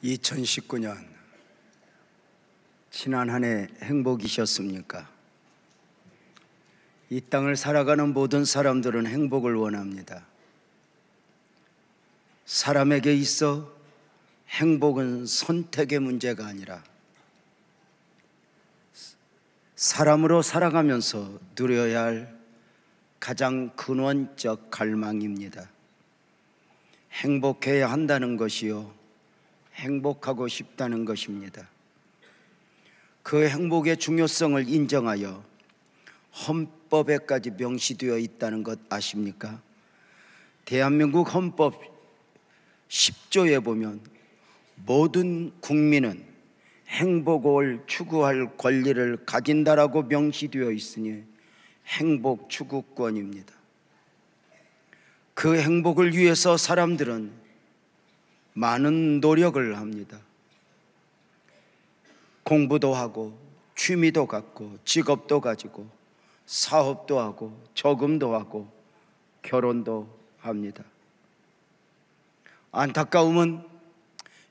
2019년 지난 한 해 행복이셨습니까? 이 땅을 살아가는 모든 사람들은 행복을 원합니다. 사람에게 있어 행복은 선택의 문제가 아니라 사람으로 살아가면서 누려야 할 가장 근원적 갈망입니다. 행복해야 한다는 것이요, 행복하고 싶다는 것입니다. 그 행복의 중요성을 인정하여 헌법에까지 명시되어 있다는 것 아십니까? 대한민국 헌법 10조에 보면 모든 국민은 행복을 추구할 권리를 가진다라고 명시되어 있으니 행복 추구권입니다. 그 행복을 위해서 사람들은 많은 노력을 합니다. 공부도 하고 취미도 갖고 직업도 가지고 사업도 하고 저금도 하고 결혼도 합니다. 안타까움은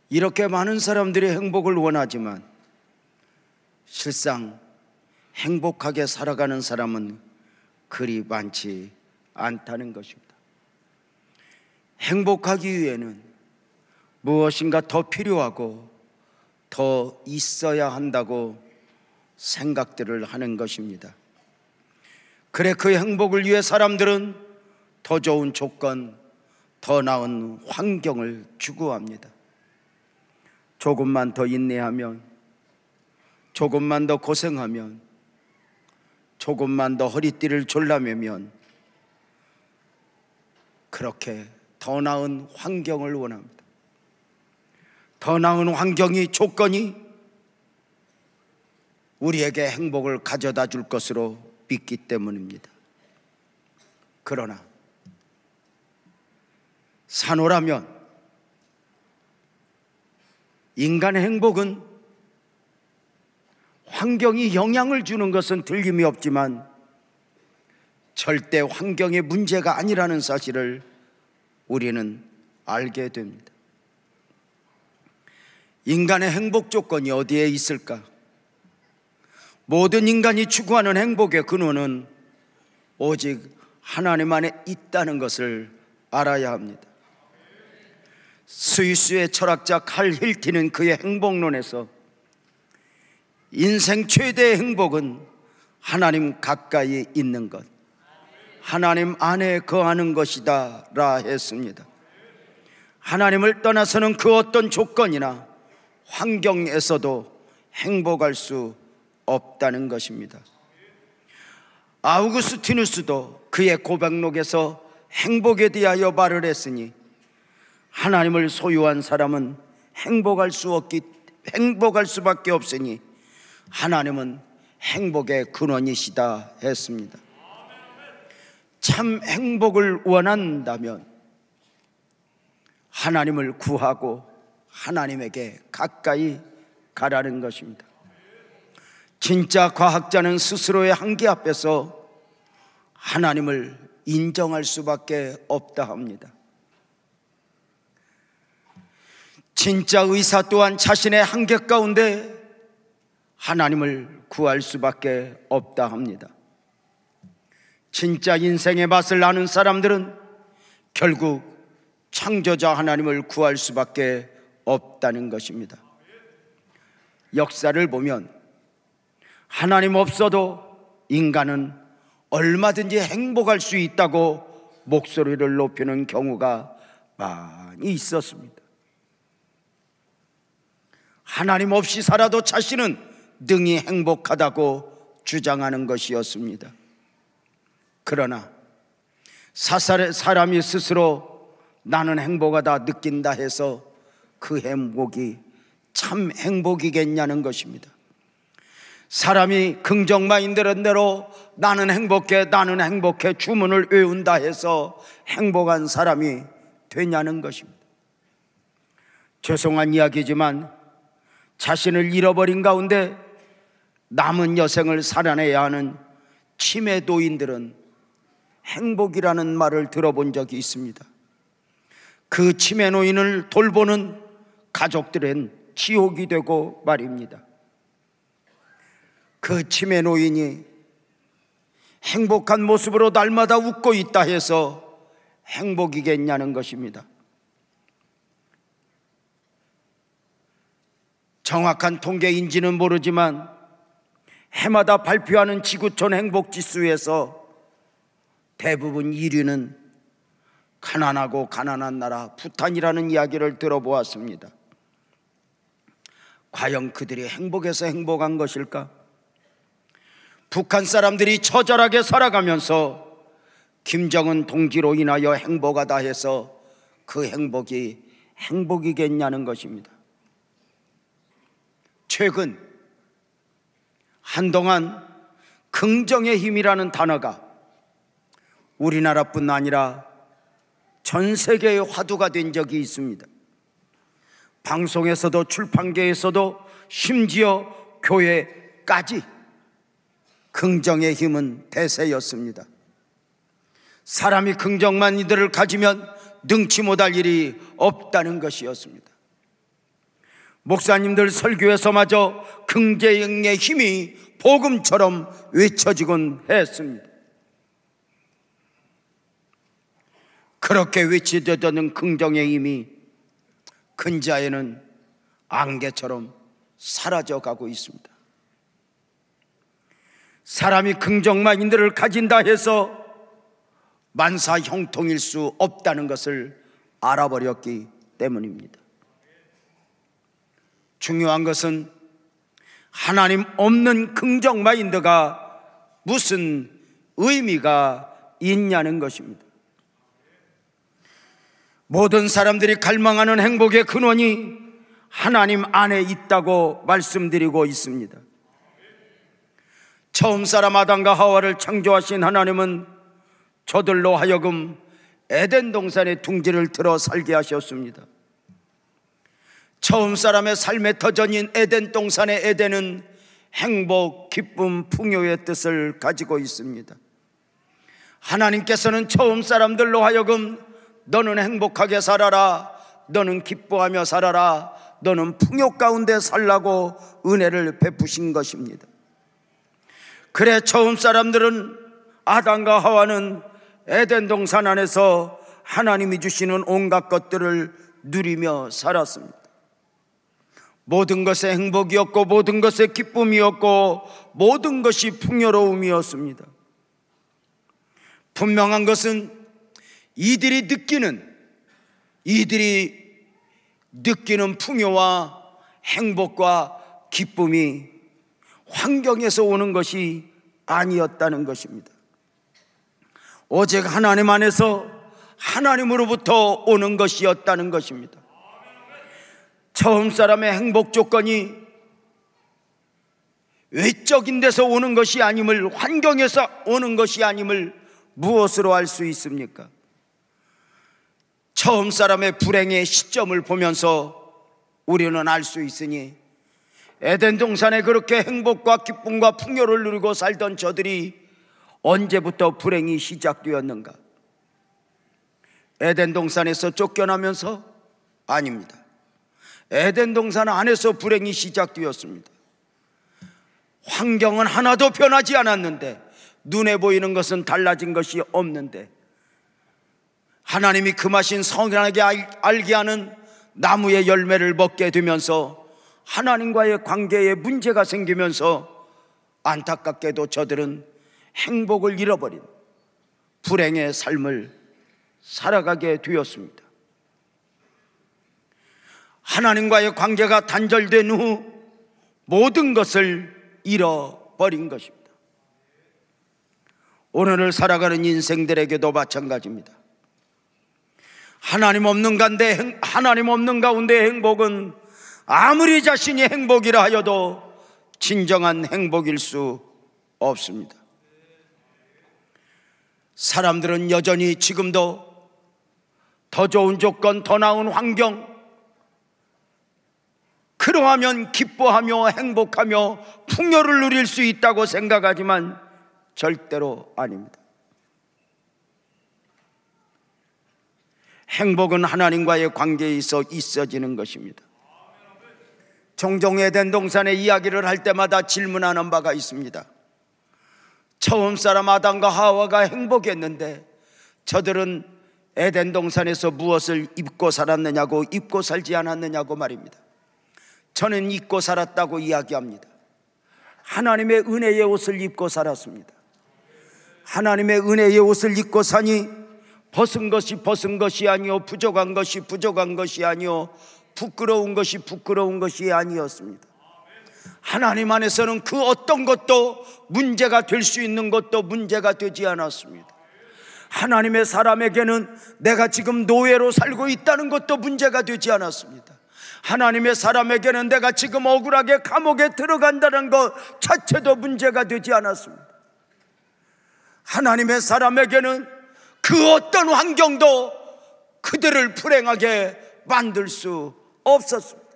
이렇게 많은 사람들이 행복을 원하지만 실상 행복하게 살아가는 사람은 그리 많지 않다는 것입니다. 행복하기 위해는 무엇인가 더 필요하고 더 있어야 한다고 생각들을 하는 것입니다. 그래 그 행복을 위해 사람들은 더 좋은 조건, 더 나은 환경을 추구합니다. 조금만 더 인내하면, 조금만 더 고생하면, 조금만 더 허리띠를 졸라매면 그렇게 더 나은 환경을 원합니다. 더 나은 환경이, 조건이 우리에게 행복을 가져다 줄 것으로 믿기 때문입니다. 그러나 산호라면 인간의 행복은 환경이 영향을 주는 것은 틀림이 없지만 절대 환경의 문제가 아니라는 사실을 우리는 알게 됩니다. 인간의 행복 조건이 어디에 있을까? 모든 인간이 추구하는 행복의 근원은 오직 하나님 안에 있다는 것을 알아야 합니다. 스위스의 철학자 칼 힐티는 그의 행복론에서 인생 최대의 행복은 하나님 가까이 있는 것, 하나님 안에 거하는 것이다 라 했습니다. 하나님을 떠나서는 그 어떤 조건이나 환경에서도 행복할 수 없다는 것입니다. 아우구스티누스도 그의 고백록에서 행복에 대하여 말을 했으니 하나님을 소유한 사람은 행복할 수밖에 없으니 하나님은 행복의 근원이시다 했습니다. 참 행복을 원한다면 하나님을 구하고 하나님에게 가까이 가라는 것입니다. 진짜 과학자는 스스로의 한계 앞에서 하나님을 인정할 수밖에 없다 합니다. 진짜 의사 또한 자신의 한계 가운데 하나님을 구할 수밖에 없다 합니다. 진짜 인생의 맛을 아는 사람들은 결국 창조자 하나님을 구할 수밖에 없다는 것입니다. 역사를 보면 하나님 없어도 인간은 얼마든지 행복할 수 있다고 목소리를 높이는 경우가 많이 있었습니다. 하나님 없이 살아도 자신은 능히 행복하다고 주장하는 것이었습니다. 그러나 사람이 스스로 나는 행복하다 느낀다 해서 그 행복이 참 행복이겠냐는 것입니다. 사람이 긍정 마인드는 대로 나는 행복해 주문을 외운다 해서 행복한 사람이 되냐는 것입니다. 죄송한 이야기지만 자신을 잃어버린 가운데 남은 여생을 살아내야 하는 치매도인들은 행복이라는 말을 들어본 적이 있습니다. 그 치매 노인을 돌보는 가족들은 지옥이 되고 말입니다. 그 치매 노인이 행복한 모습으로 날마다 웃고 있다 해서 행복이겠냐는 것입니다. 정확한 통계인지는 모르지만 해마다 발표하는 지구촌 행복지수에서 대부분 1위는 가난하고 가난한 나라 부탄이라는 이야기를 들어보았습니다. 과연 그들이 행복해서 행복한 것일까? 북한 사람들이 처절하게 살아가면서 김정은 동지로 인하여 행복하다 해서 그 행복이 행복이겠냐는 것입니다. 최근 한동안 긍정의 힘이라는 단어가 우리나라뿐 아니라 전 세계의 화두가 된 적이 있습니다. 방송에서도 출판계에서도 심지어 교회까지 긍정의 힘은 대세였습니다. 사람이 긍정만 이들을 가지면 능치 못할 일이 없다는 것이었습니다. 목사님들 설교에서마저 긍정의 힘이 복음처럼 외쳐지곤 했습니다. 그렇게 외쳐졌던 긍정의 힘이 근자에는 안개처럼 사라져가고 있습니다. 사람이 긍정 마인드를 가진다 해서 만사 형통일 수 없다는 것을 알아버렸기 때문입니다. 중요한 것은 하나님 없는 긍정 마인드가 무슨 의미가 있냐는 것입니다. 모든 사람들이 갈망하는 행복의 근원이 하나님 안에 있다고 말씀드리고 있습니다. 처음 사람 아담과 하와를 창조하신 하나님은 저들로 하여금 에덴 동산의 둥지를 틀어 살게 하셨습니다. 처음 사람의 삶의 터전인 에덴 동산의 에덴은 행복, 기쁨, 풍요의 뜻을 가지고 있습니다. 하나님께서는 처음 사람들로 하여금 너는 행복하게 살아라, 너는 기뻐하며 살아라, 너는 풍요 가운데 살라고 은혜를 베푸신 것입니다. 그래 처음 사람들은 아담과 하와는 에덴 동산 안에서 하나님이 주시는 온갖 것들을 누리며 살았습니다. 모든 것의 행복이었고 모든 것의 기쁨이었고 모든 것이 풍요로움이었습니다. 분명한 것은 이들이 느끼는 풍요와 행복과 기쁨이 환경에서 오는 것이 아니었다는 것입니다. 오직 하나님 안에서 하나님으로부터 오는 것이었다는 것입니다. 처음 사람의 행복 조건이 외적인 데서 오는 것이 아님을, 환경에서 오는 것이 아님을 무엇으로 알 수 있습니까? 처음 사람의 불행의 시점을 보면서 우리는 알 수 있으니 에덴 동산에 그렇게 행복과 기쁨과 풍요를 누리고 살던 저들이 언제부터 불행이 시작되었는가? 에덴 동산에서 쫓겨나면서? 아닙니다. 에덴 동산 안에서 불행이 시작되었습니다. 환경은 하나도 변하지 않았는데, 눈에 보이는 것은 달라진 것이 없는데, 하나님이 금하신 선하게 알게 하는 나무의 열매를 먹게 되면서 하나님과의 관계에 문제가 생기면서 안타깝게도 저들은 행복을 잃어버린 불행의 삶을 살아가게 되었습니다. 하나님과의 관계가 단절된 후 모든 것을 잃어버린 것입니다. 오늘을 살아가는 인생들에게도 마찬가지입니다. 하나님 없는 가운데 행복은 아무리 자신이 행복이라 하여도 진정한 행복일 수 없습니다. 사람들은 여전히 지금도 더 좋은 조건, 더 나은 환경, 그러하면 기뻐하며 행복하며 풍요를 누릴 수 있다고 생각하지만 절대로 아닙니다. 행복은 하나님과의 관계에 있어지는 것입니다. 종종 에덴 동산의 이야기를 할 때마다 질문하는 바가 있습니다. 처음 사람 아담과 하와가 행복했는데 저들은 에덴 동산에서 무엇을 입고 살았느냐고, 입고 살지 않았느냐고 말입니다. 저는 입고 살았다고 이야기합니다. 하나님의 은혜의 옷을 입고 살았습니다. 하나님의 은혜의 옷을 입고 사니 벗은 것이 아니요, 부족한 것이 아니요, 부끄러운 것이 아니었습니다. 하나님 안에서는 그 어떤 것도 문제가 될 수 있는 것도 문제가 되지 않았습니다. 하나님의 사람에게는 내가 지금 노예로 살고 있다는 것도 문제가 되지 않았습니다. 하나님의 사람에게는 내가 지금 억울하게 감옥에 들어간다는 것 자체도 문제가 되지 않았습니다. 하나님의 사람에게는 그 어떤 환경도 그들을 불행하게 만들 수 없었습니다.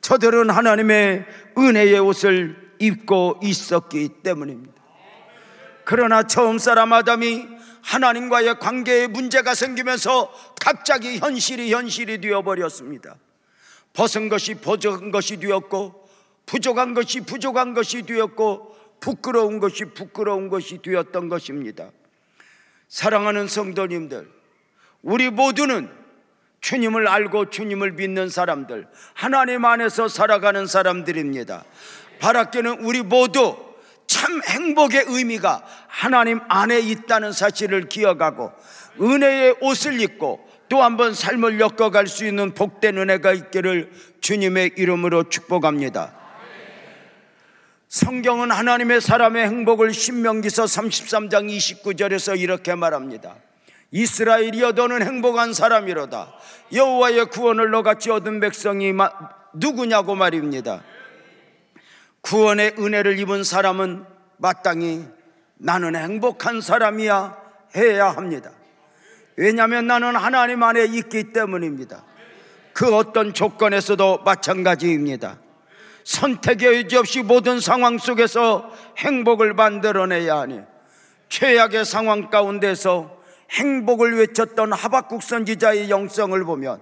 저들은 하나님의 은혜의 옷을 입고 있었기 때문입니다. 그러나 처음 사람 아담이 하나님과의 관계에 문제가 생기면서 갑자기 현실이 되어버렸습니다. 벗은 것이 부족한 것이 되었고, 부족한 것이 되었고, 부끄러운 것이 되었던 것입니다. 사랑하는 성도님들, 우리 모두는 주님을 알고 주님을 믿는 사람들, 하나님 안에서 살아가는 사람들입니다. 바라께는 우리 모두 참 행복의 의미가 하나님 안에 있다는 사실을 기억하고 은혜의 옷을 입고 또 한번 삶을 엮어갈 수 있는 복된 은혜가 있기를 주님의 이름으로 축복합니다. 성경은 하나님의 사람의 행복을 신명기서 33장 29절에서 이렇게 말합니다. 이스라엘이여 너는 행복한 사람이로다. 여호와의 구원을 너같이 얻은 백성이 누구냐고 말입니다. 구원의 은혜를 입은 사람은 마땅히 나는 행복한 사람이야 해야 합니다. 왜냐하면 나는 하나님 안에 있기 때문입니다. 그 어떤 조건에서도 마찬가지입니다. 선택의 여지 없이 모든 상황 속에서 행복을 만들어내야 하니, 최악의 상황 가운데서 행복을 외쳤던 하박국 선지자의 영성을 보면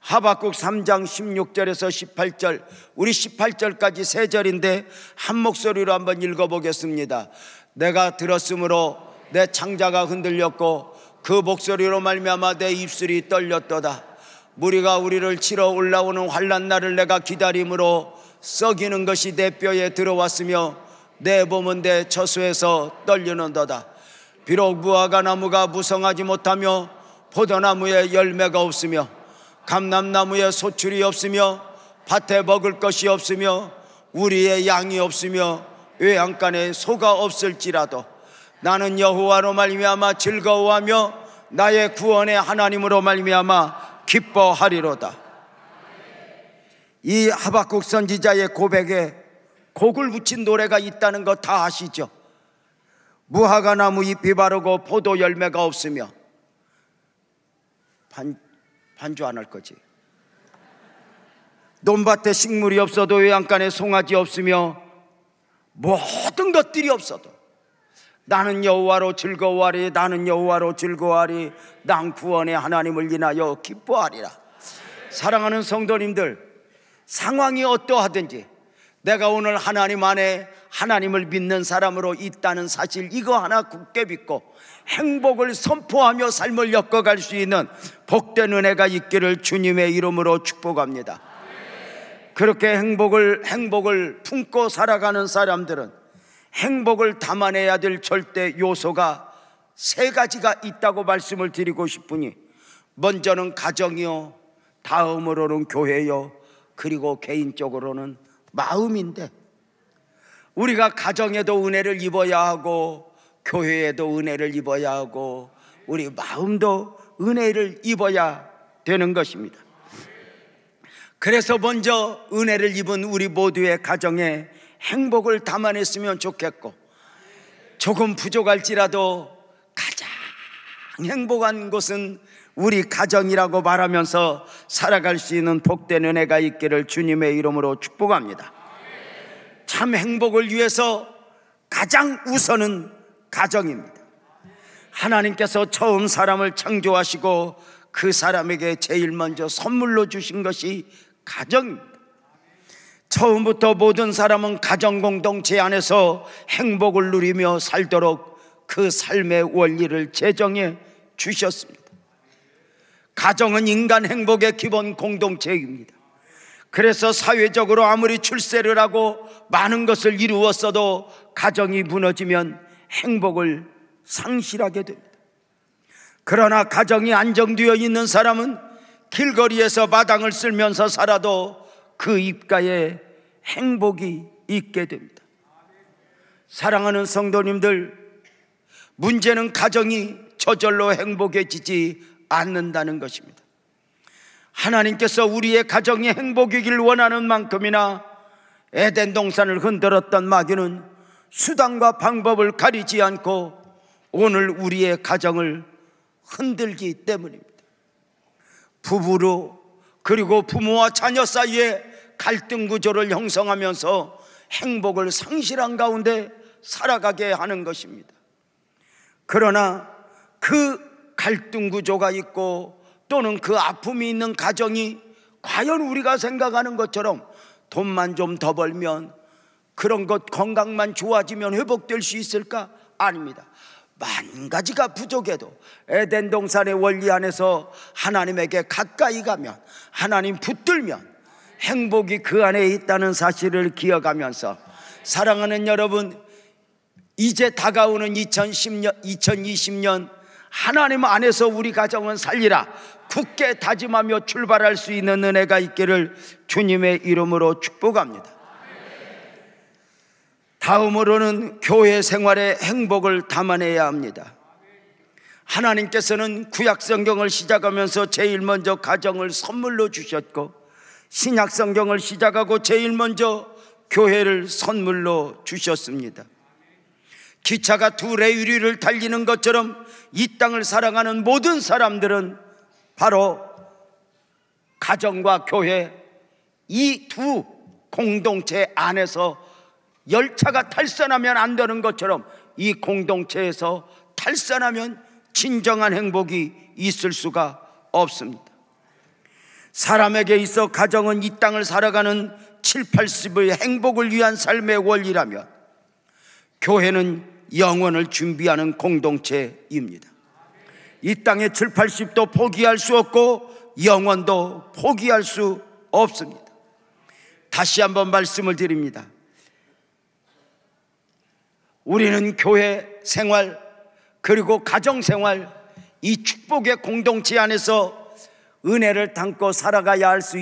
하박국 3장 16절에서 18절, 우리 18절까지 세 절인데 한 목소리로 한번 읽어보겠습니다. 내가 들었으므로 내 창자가 흔들렸고 그 목소리로 말미암아 내 입술이 떨렸도다. 무리가 우리를 치러 올라오는 환난 날을 내가 기다림으로 썩이는 것이 내 뼈에 들어왔으며 내 몸은 내 처소에서 떨리는도다. 비록 무화과 나무가 무성하지 못하며 포도나무에 열매가 없으며 감람나무에 소출이 없으며 밭에 먹을 것이 없으며 우리의 양이 없으며 외양간에 소가 없을지라도 나는 여호와로 말미암아 즐거워하며 나의 구원의 하나님으로 말미암아 기뻐하리로다. 이 하박국 선지자의 고백에 곡을 붙인 노래가 있다는 거 다 아시죠? 무화과 나무 잎이 바르고 포도 열매가 없으며 반주 안 할 거지. 논밭에 식물이 없어도 외양간에 송아지 없으며 모든 것들이 없어도 나는 여호와로 즐거워하리, 나는 여호와로 즐거워하리, 난 구원의 하나님을 인하여 기뻐하리라. 사랑하는 성도님들, 상황이 어떠하든지 내가 오늘 하나님 안에 하나님을 믿는 사람으로 있다는 사실, 이거 하나 굳게 믿고 행복을 선포하며 삶을 엮어갈 수 있는 복된 은혜가 있기를 주님의 이름으로 축복합니다. 그렇게 행복을 품고 살아가는 사람들은 행복을 담아내야 될 절대 요소가 세 가지가 있다고 말씀을 드리고 싶으니, 먼저는 가정이요, 다음으로는 교회요, 그리고 개인적으로는 마음인데, 우리가 가정에도 은혜를 입어야 하고 교회에도 은혜를 입어야 하고 우리 마음도 은혜를 입어야 되는 것입니다. 그래서 먼저 은혜를 입은 우리 모두의 가정에 행복을 담아냈으면 좋겠고, 조금 부족할지라도 가장 행복한 곳은 우리 가정이라고 말하면서 살아갈 수 있는 복된 은혜가 있기를 주님의 이름으로 축복합니다. 참 행복을 위해서 가장 우선은 가정입니다. 하나님께서 처음 사람을 창조하시고 그 사람에게 제일 먼저 선물로 주신 것이 가정입니다. 처음부터 모든 사람은 가정 공동체 안에서 행복을 누리며 살도록 그 삶의 원리를 제정해 주셨습니다. 가정은 인간 행복의 기본 공동체입니다. 그래서 사회적으로 아무리 출세를 하고 많은 것을 이루었어도 가정이 무너지면 행복을 상실하게 됩니다. 그러나 가정이 안정되어 있는 사람은 길거리에서 마당을 쓸면서 살아도 그 입가에 행복이 있게 됩니다. 사랑하는 성도님들, 문제는 가정이 저절로 행복해지지 않는다는 것입니다. 하나님께서 우리의 가정이 행복이길 원하는 만큼이나 에덴 동산을 흔들었던 마귀는 수단과 방법을 가리지 않고 오늘 우리의 가정을 흔들기 때문입니다. 부부로 그리고 부모와 자녀 사이에 갈등 구조를 형성하면서 행복을 상실한 가운데 살아가게 하는 것입니다. 그러나 그 갈등 구조가 있고 또는 그 아픔이 있는 가정이 과연 우리가 생각하는 것처럼 돈만 좀 더 벌면, 그런 것 건강만 좋아지면 회복될 수 있을까? 아닙니다. 만 가지가 부족해도 에덴 동산의 원리 안에서 하나님에게 가까이 가면, 하나님 붙들면 행복이 그 안에 있다는 사실을 기억하면서, 사랑하는 여러분, 이제 다가오는 2020년 하나님 안에서 우리 가정은 살리라 굳게 다짐하며 출발할 수 있는 은혜가 있기를 주님의 이름으로 축복합니다. 다음으로는 교회 생활의 행복을 담아내야 합니다. 하나님께서는 구약 성경을 시작하면서 제일 먼저 가정을 선물로 주셨고, 신약 성경을 시작하고 제일 먼저 교회를 선물로 주셨습니다. 기차가 두 레위리를 달리는 것처럼 이 땅을 사랑하는 모든 사람들은 바로 가정과 교회, 이 두 공동체 안에서 열차가 탈선하면 안 되는 것처럼 이 공동체에서 탈선하면 진정한 행복이 있을 수가 없습니다. 사람에게 있어 가정은 이 땅을 살아가는 7, 80의 행복을 위한 삶의 원리라면, 교회는 영원을 준비하는 공동체입니다. 이 땅의 7, 80도 포기할 수 없고 영원도 포기할 수 없습니다. 다시 한번 말씀을 드립니다. 우리는 교회 생활 그리고 가정 생활, 이 축복의 공동체 안에서 은혜를 담고 살아가야 할 수,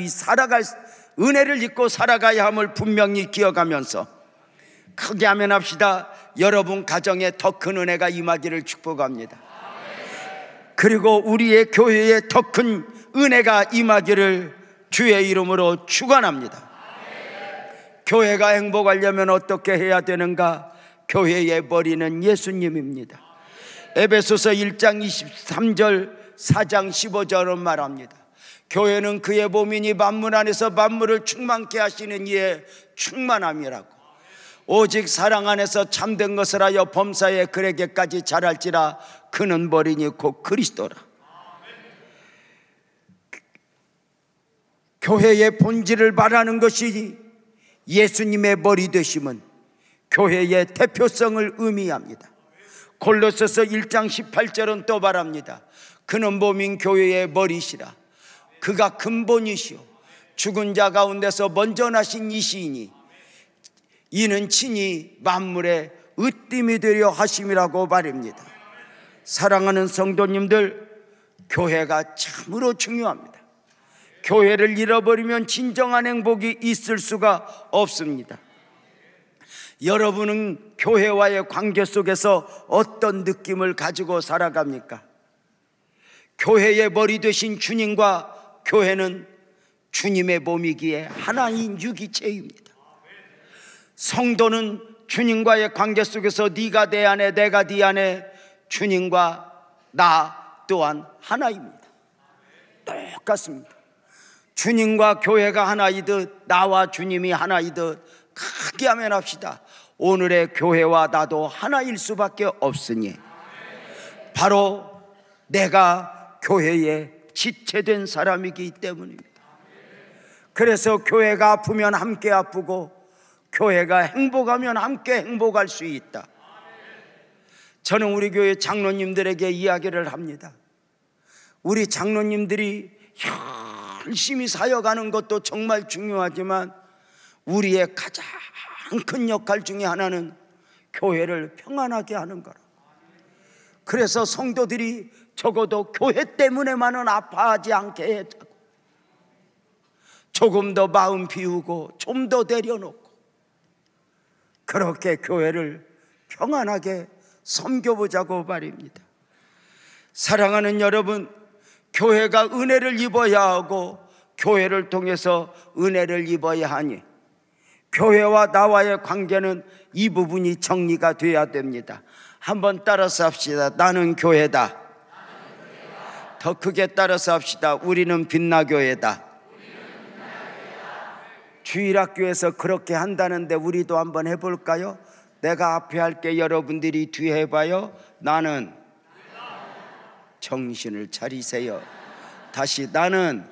은혜를 입고 살아가야 함을 분명히 기억하면서 크게 아멘합시다. 여러분 가정에 더 큰 은혜가 임하기를 축복합니다. 그리고 우리의 교회에 더 큰 은혜가 임하기를 주의 이름으로 축원합니다. 교회가 행복하려면 어떻게 해야 되는가? 교회의 머리는 예수님입니다. 에베소서 1장 23절, 4장 15절은 말합니다. 교회는 그의 몸이니 만물 안에서 만물을 충만케 하시는 이의 충만함이라고. 오직 사랑 안에서 참된 것을 하여 범사에 그에게까지 자랄지라. 그는 머리니 곧 그리스도라. 교회의 본질을 말하는 것이 예수님의 머리 되심은 교회의 대표성을 의미합니다. 골로새서 1장 18절은 또 말합니다. 그는 몸인 교회의 머리시라. 그가 근본이시오 죽은 자 가운데서 먼저 나신 이시이니 이는 친히 만물의 으뜸이 되려 하심이라고 말입니다. 사랑하는 성도님들, 교회가 참으로 중요합니다. 교회를 잃어버리면 진정한 행복이 있을 수가 없습니다. 여러분은 교회와의 관계 속에서 어떤 느낌을 가지고 살아갑니까? 교회의 머리 되신 주님과 교회는 주님의 몸이기에 하나인 유기체입니다. 성도는 주님과의 관계 속에서 네가 내 안에 내가 네 안에, 주님과 나 또한 하나입니다. 똑같습니다. 주님과 교회가 하나이듯 나와 주님이 하나이듯 크게 아멘합시다. 오늘의 교회와 나도 하나일 수밖에 없으니 바로 내가 교회에 지체된 사람이기 때문입니다. 그래서 교회가 아프면 함께 아프고 교회가 행복하면 함께 행복할 수 있다. 저는 우리 교회 장로님들에게 이야기를 합니다. 우리 장로님들이 열심히 사역하는 것도 정말 중요하지만 우리의 가장 큰 역할 중에 하나는 교회를 평안하게 하는 거라. 그래서 성도들이 적어도 교회 때문에만은 아파하지 않게 해자고, 조금 더 마음 비우고 좀 더 내려놓고 그렇게 교회를 평안하게 섬겨보자고 말입니다. 사랑하는 여러분, 교회가 은혜를 입어야 하고 교회를 통해서 은혜를 입어야 하니 교회와 나와의 관계는 이 부분이 정리가 돼야 됩니다. 한번 따라서 합시다. 나는 교회다. 더 크게 따라서 합시다. 우리는 빛나교회다. 주일학교에서 그렇게 한다는데 우리도 한번 해볼까요? 내가 앞에 할게, 여러분들이 뒤에 해봐요. 나는, 정신을 차리세요. 다시, 나는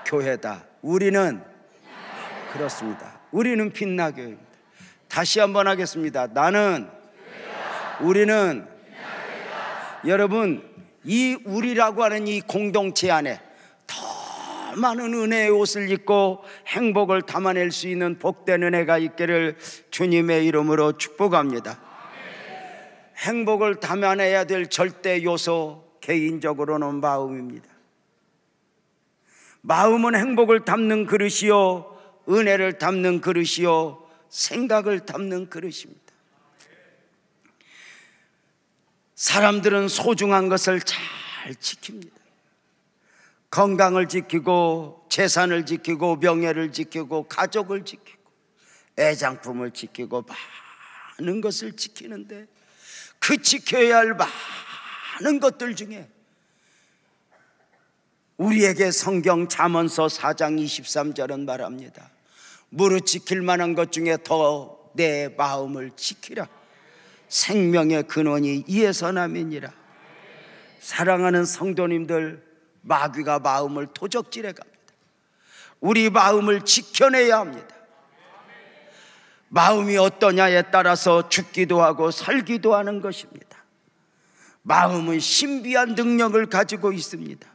교회다. 우리는, 그렇습니다. 우리는 빛나교회입니다. 다시 한번 하겠습니다. 나는, 우리는, 여러분, 이 우리라고 하는 이 공동체 안에 더 많은 은혜의 옷을 입고 행복을 담아낼 수 있는 복된 은혜가 있기를 주님의 이름으로 축복합니다. 행복을 담아내야 될 절대 요소, 개인적으로는 마음입니다. 마음은 행복을 담는 그릇이요, 은혜를 담는 그릇이요, 생각을 담는 그릇입니다. 사람들은 소중한 것을 잘 지킵니다. 건강을 지키고 재산을 지키고 명예를 지키고 가족을 지키고 애장품을 지키고 많은 것을 지키는데 그 지켜야 할 많은 것들 중에 우리에게 성경 잠언서 4장 23절은 말합니다. 무릇 지킬 만한 것 중에 더 내 마음을 지키라. 생명의 근원이 이에서 남이니라. 사랑하는 성도님들, 마귀가 마음을 도적질해 갑니다. 우리 마음을 지켜내야 합니다. 마음이 어떠냐에 따라서 죽기도 하고 살기도 하는 것입니다. 마음은 신비한 능력을 가지고 있습니다.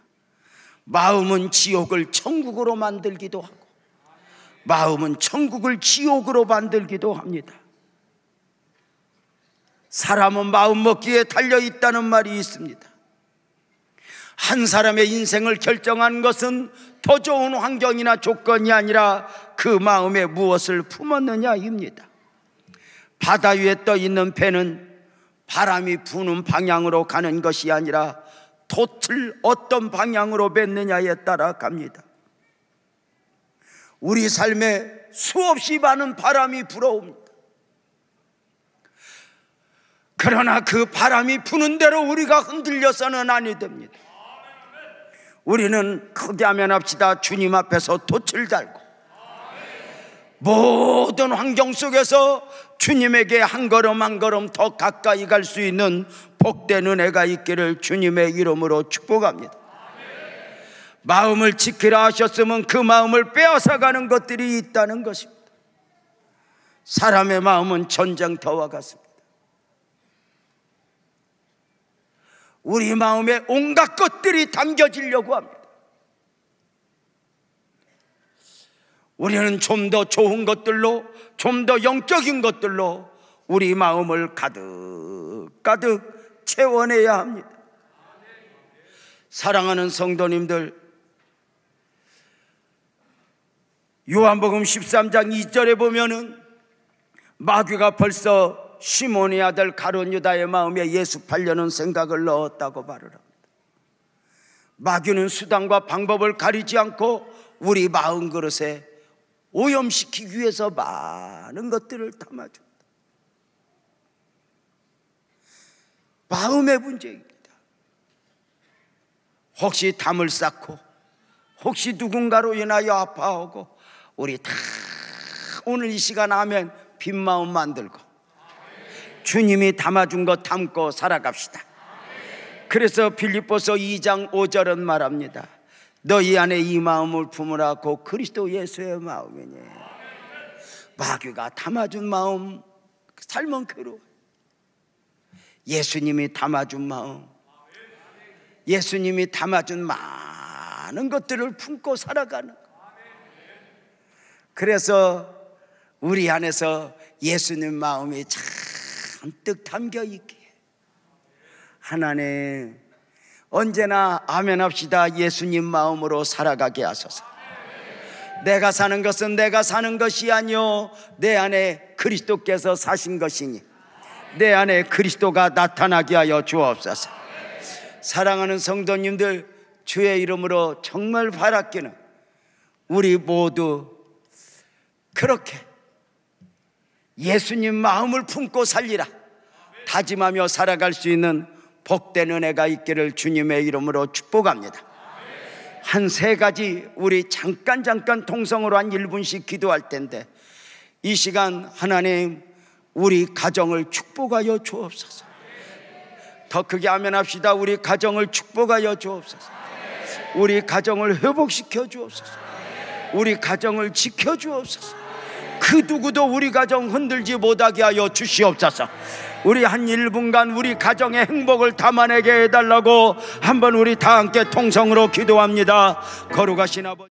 마음은 지옥을 천국으로 만들기도 하고 마음은 천국을 지옥으로 만들기도 합니다. 사람은 마음 먹기에 달려있다는 말이 있습니다. 한 사람의 인생을 결정한 것은 더 좋은 환경이나 조건이 아니라 그 마음에 무엇을 품었느냐입니다. 바다 위에 떠 있는 배는 바람이 부는 방향으로 가는 것이 아니라 돛을 어떤 방향으로 뱉느냐에 따라 갑니다. 우리 삶에 수없이 많은 바람이 불어옵니다. 그러나 그 바람이 부는 대로 우리가 흔들려서는 아니 됩니다. 우리는 크게 하면 합시다. 주님 앞에서 돛을 달고 모든 환경 속에서 주님에게 한 걸음 한 걸음 더 가까이 갈 수 있는 복된 은혜가 있기를 주님의 이름으로 축복합니다. 마음을 지키라 하셨으면 그 마음을 빼앗아가는 것들이 있다는 것입니다. 사람의 마음은 전쟁터와 같습니다. 우리 마음에 온갖 것들이 담겨지려고 합니다. 우리는 좀 더 좋은 것들로, 좀 더 영적인 것들로 우리 마음을 가득 채워내야 합니다. 사랑하는 성도님들, 요한복음 13장 2절에 보면은 마귀가 벌써 시몬의 아들 가룟 유다의 마음에 예수 팔려는 생각을 넣었다고 말을 합니다. 마귀는 수단과 방법을 가리지 않고 우리 마음 그릇에 오염시키기 위해서 많은 것들을 담아줍니다. 마음의 문제입니다. 혹시 담을 쌓고 혹시 누군가로 인하여 아파하고 우리 다 오늘 이 시간 하면 빈 마음 만들고 주님이 담아준 것 담고 살아갑시다. 그래서 빌립보서 2장 5절은 말합니다. 너희 안에 이 마음을 품으라. 곧 그리스도 예수의 마음이니. 마귀가 담아준 마음, 삶은 괴로워. 예수님이 담아준 마음, 예수님이 담아준 많은 것들을 품고 살아가는. 그래서 우리 안에서 예수님 마음이 잔뜩 담겨 있기에 하나님 언제나 아멘 합시다. 예수님 마음으로 살아가게 하소서. 내가 사는 것은 내가 사는 것이 아니요 내 안에 그리스도께서 사신 것이니 내 안에 그리스도가 나타나게 하여 주옵소서. 사랑하는 성도님들, 주의 이름으로 정말 바랍기는 우리 모두 그렇게 예수님 마음을 품고 살리라 다짐하며 살아갈 수 있는 복된 은혜가 있기를 주님의 이름으로 축복합니다. 한 세 가지 우리 잠깐 통성으로 한 1분씩 기도할 텐데 이 시간 하나님 우리 가정을 축복하여 주옵소서. 더 크게 아멘 합시다. 우리 가정을 축복하여 주옵소서. 우리 가정을 회복시켜 주옵소서. 우리 가정을 지켜 주옵소서. 그 누구도 우리 가정 흔들지 못하게 하여 주시옵소서. 우리 한 1분간 우리 가정의 행복을 담아내게 해달라고 한번 우리 다 함께 통성으로 기도합니다. 거룩하신 아버지,